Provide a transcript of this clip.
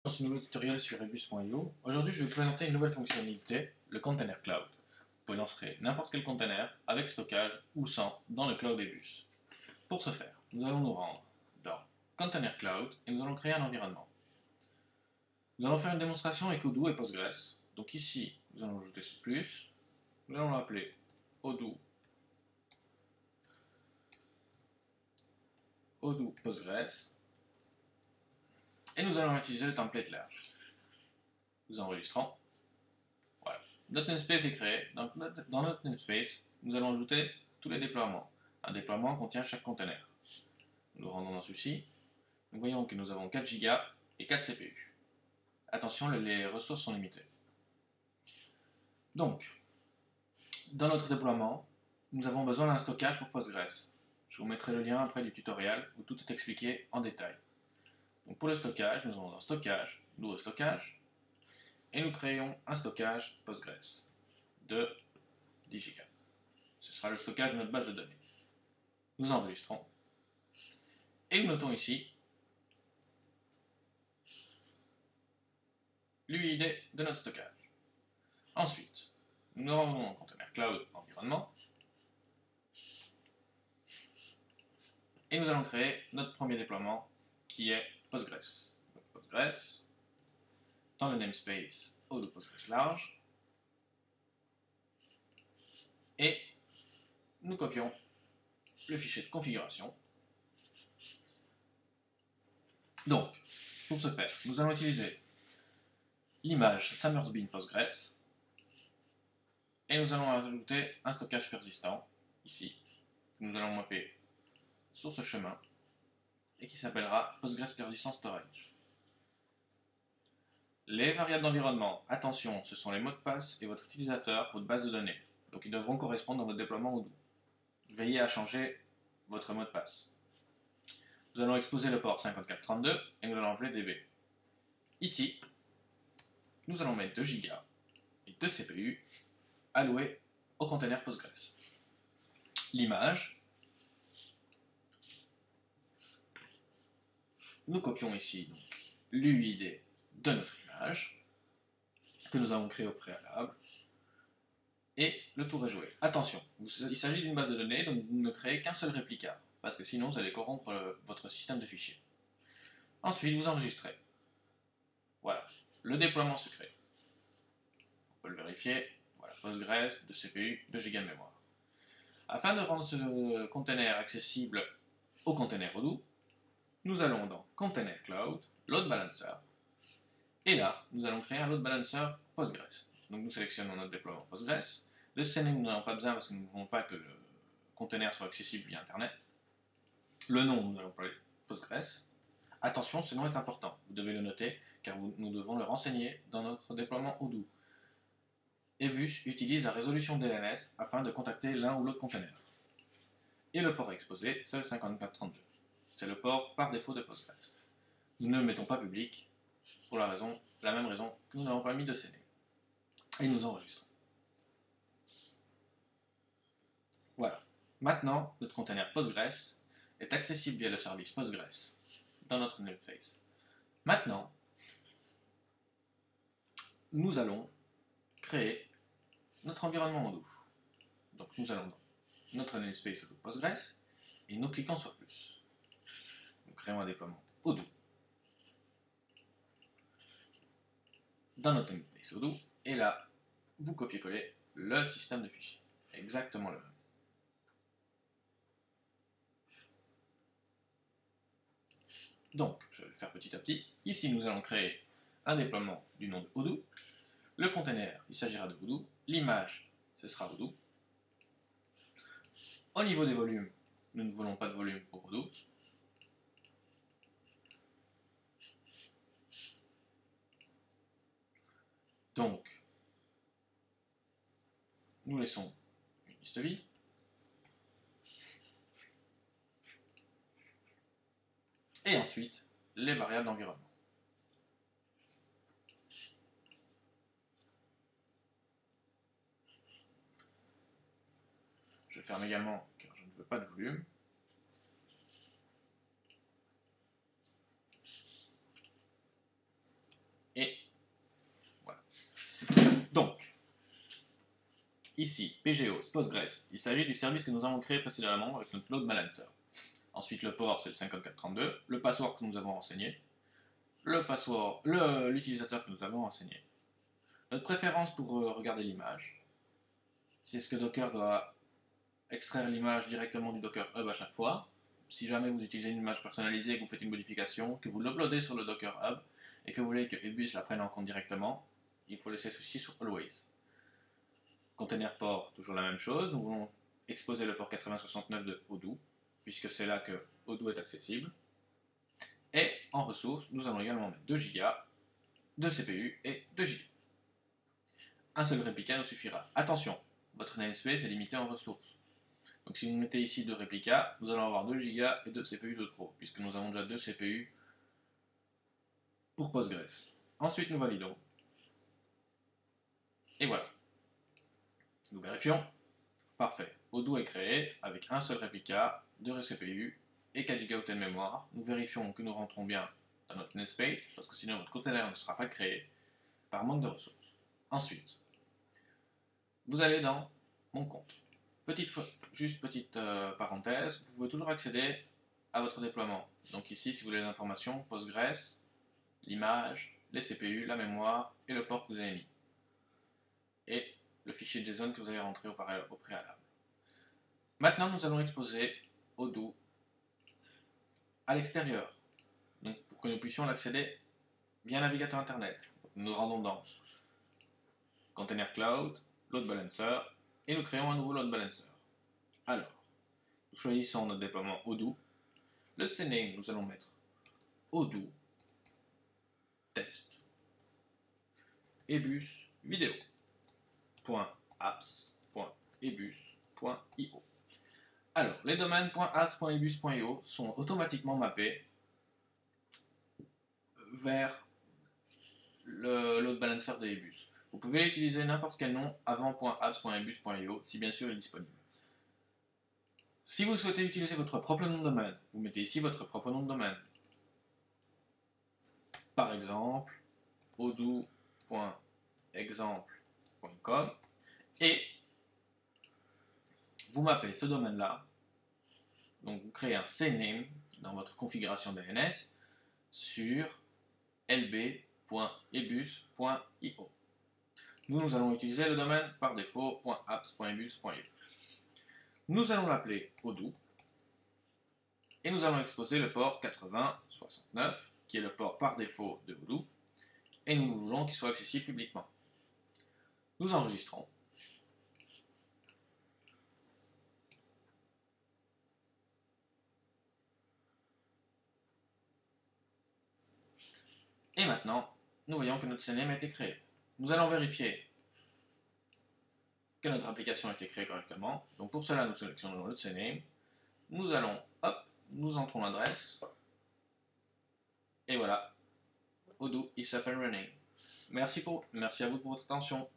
Dans ce nouveau tutoriel sur Rebus.io, aujourd'hui je vais vous présenter une nouvelle fonctionnalité, le Container Cloud. Vous pouvez lancer n'importe quel container avec stockage ou sans dans le cloud Rebus. Pour ce faire, nous allons nous rendre dans Container Cloud et nous allons créer un environnement. Nous allons faire une démonstration avec Odoo et Postgres. Donc ici, nous allons ajouter ce plus, nous allons l'appeler Odoo Postgres et nous allons utiliser le template large. Nous enregistrons. Voilà. Notre namespace est créé. Dans notre namespace, nous allons ajouter tous les déploiements. Un déploiement contient chaque container. Nous rendons dans celui-ci. Nous voyons que nous avons 4 Go et 4 CPU. Attention, les ressources sont limitées. Donc, dans notre déploiement, nous avons besoin d'un stockage pour Postgres. Je vous mettrai le lien après du tutoriel où tout est expliqué en détail. Donc pour le stockage, nous avons dans stockage, nouveau stockage, et nous créons un stockage Postgres de 10 Go. Ce sera le stockage de notre base de données. Nous enregistrons, et nous notons ici l'UID de notre stockage. Ensuite, nous nous rendons dans Container Cloud Environnement, et nous allons créer notre premier déploiement qui est Postgres. Donc Postgres, dans le namespace Odoo Postgres large, et nous copions le fichier de configuration. Donc, pour ce faire, nous allons utiliser l'image Summersbean Postgres, et nous allons ajouter un stockage persistant, ici, que nous allons mapper sur ce chemin, et qui s'appellera Postgres Persistent Storage. Les variables d'environnement, attention, ce sont les mots de passe et votre utilisateur pour votre base de données, donc ils devront correspondre dans votre déploiement Odoo. Veillez à changer votre mot de passe. Nous allons exposer le port 5432 et nous allons appeler DB. Ici, nous allons mettre 2 Go et 2 CPU alloués au container Postgres. L'image, nous copions ici l'UID de notre image que nous avons créé au préalable et le tour est joué. Attention, il s'agit d'une base de données, donc vous ne créez qu'un seul réplica parce que sinon vous allez corrompre votre système de fichiers. Ensuite, vous enregistrez. Voilà, le déploiement se crée. On peut le vérifier. Voilà, Postgres, 2 CPU, 2 Go de mémoire. Afin de rendre ce container accessible au container Odoo, nous allons dans Container Cloud, Load Balancer, et là, nous allons créer un load balancer Postgres. Donc nous sélectionnons notre déploiement Postgres. Le CNAME, nous n'avons pas besoin parce que nous ne voulons pas que le container soit accessible via Internet. Le nom, nous allons employer Postgres. Attention, ce nom est important. Vous devez le noter car nous devons le renseigner dans notre déploiement Odoo. Rebus utilise la résolution DNS afin de contacter l'un ou l'autre container. Et le port exposé, c'est le 5432. C'est le port par défaut de Postgres. Nous ne le mettons pas public pour la même raison que nous n'avons pas mis de CNAME. Et nous enregistrons. Voilà. Maintenant, notre container Postgres est accessible via le service Postgres dans notre namespace. Maintenant, nous allons créer notre environnement Odoo. Donc nous allons dans notre namespace Odoo Postgres et nous cliquons sur plus. Nous créons un déploiement Odoo dans notre namespace Odoo et là, vous copiez-collez le système de fichiers. Exactement le même. Donc, je vais le faire petit à petit. Ici, nous allons créer un déploiement du nom de Odoo. Le container, il s'agira de Odoo. L'image, ce sera Odoo. Au niveau des volumes, nous ne voulons pas de volume pour Odoo. Donc, nous laissons une liste vide. Et ensuite, les variables d'environnement. Je ferme également car je ne veux pas de volume. ici, PGO, Postgres, il s'agit du service que nous avons créé précédemment avec notre load balancer. Ensuite, le port, c'est le 5432, le password que nous avons renseigné, l'utilisateur que nous avons renseigné. Notre préférence pour regarder l'image, c'est ce que Docker doit extraire l'image directement du Docker Hub à chaque fois. Si jamais vous utilisez une image personnalisée, que vous faites une modification, que vous l'uploadez sur le Docker Hub et que vous voulez que Ebus la prenne en compte directement, il faut laisser ceci sur Always. Container port, toujours la même chose. Nous voulons exposer le port 8069 de Odoo, puisque c'est là que Odoo est accessible. Et en ressources, nous allons également mettre 2 Go, 2 CPU et 2 Go. Un seul réplica nous suffira. Attention, votre namespace est limité en ressources. Donc si vous mettez ici 2 réplicas, nous allons avoir 2 Go et 2 CPU de trop, puisque nous avons déjà 2 CPU pour Postgres. Ensuite, nous validons. Et voilà. Nous vérifions. Parfait. Odoo est créé avec un seul réplica, 2 CPU et 4 Go de mémoire. Nous vérifions que nous rentrons bien dans notre namespace, parce que sinon notre container ne sera pas créé par manque de ressources. Ensuite, vous allez dans mon compte. Petite parenthèse, vous pouvez toujours accéder à votre déploiement. Donc ici, si vous voulez les informations, Postgres, l'image, les CPU, la mémoire et le port que vous avez mis. Et le fichier JSON que vous avez rentré au préalable. Maintenant, nous allons exposer Odoo à l'extérieur, donc pour que nous puissions l'accéder via navigateur internet. Nous nous rendons dans Container Cloud, Load Balancer, et nous créons un nouveau Load Balancer. Alors, nous choisissons notre déploiement Odoo. Le CNAME, nous allons mettre Odoo test ebus vidéo .apps.ebus.io. Alors, les domaines .apps.ebus.io sont automatiquement mappés vers le load balancer de Ebus. Vous pouvez utiliser n'importe quel nom avant .apps.ebus.io si bien sûr il est disponible. Si vous souhaitez utiliser votre propre nom de domaine, vous mettez ici votre propre nom de domaine. Par exemple, odoo.exemple.com et vous mappez ce domaine-là. Donc vous créez un CNAME dans votre configuration DNS sur lb.ebus.io. Nous allons utiliser le domaine par défaut .apps.ebus.io. Nous allons l'appeler Odoo et nous allons exposer le port 8069 qui est le port par défaut de Odoo et nous voulons qu'il soit accessible publiquement. Nous enregistrons. Et maintenant, nous voyons que notre CNAME a été créé. Nous allons vérifier que notre application a été créée correctement. Donc pour cela, nous sélectionnons notre CNAME. Nous allons, hop, nous entrons l'adresse. Et voilà, Odoo is up and running. Merci à vous pour votre attention.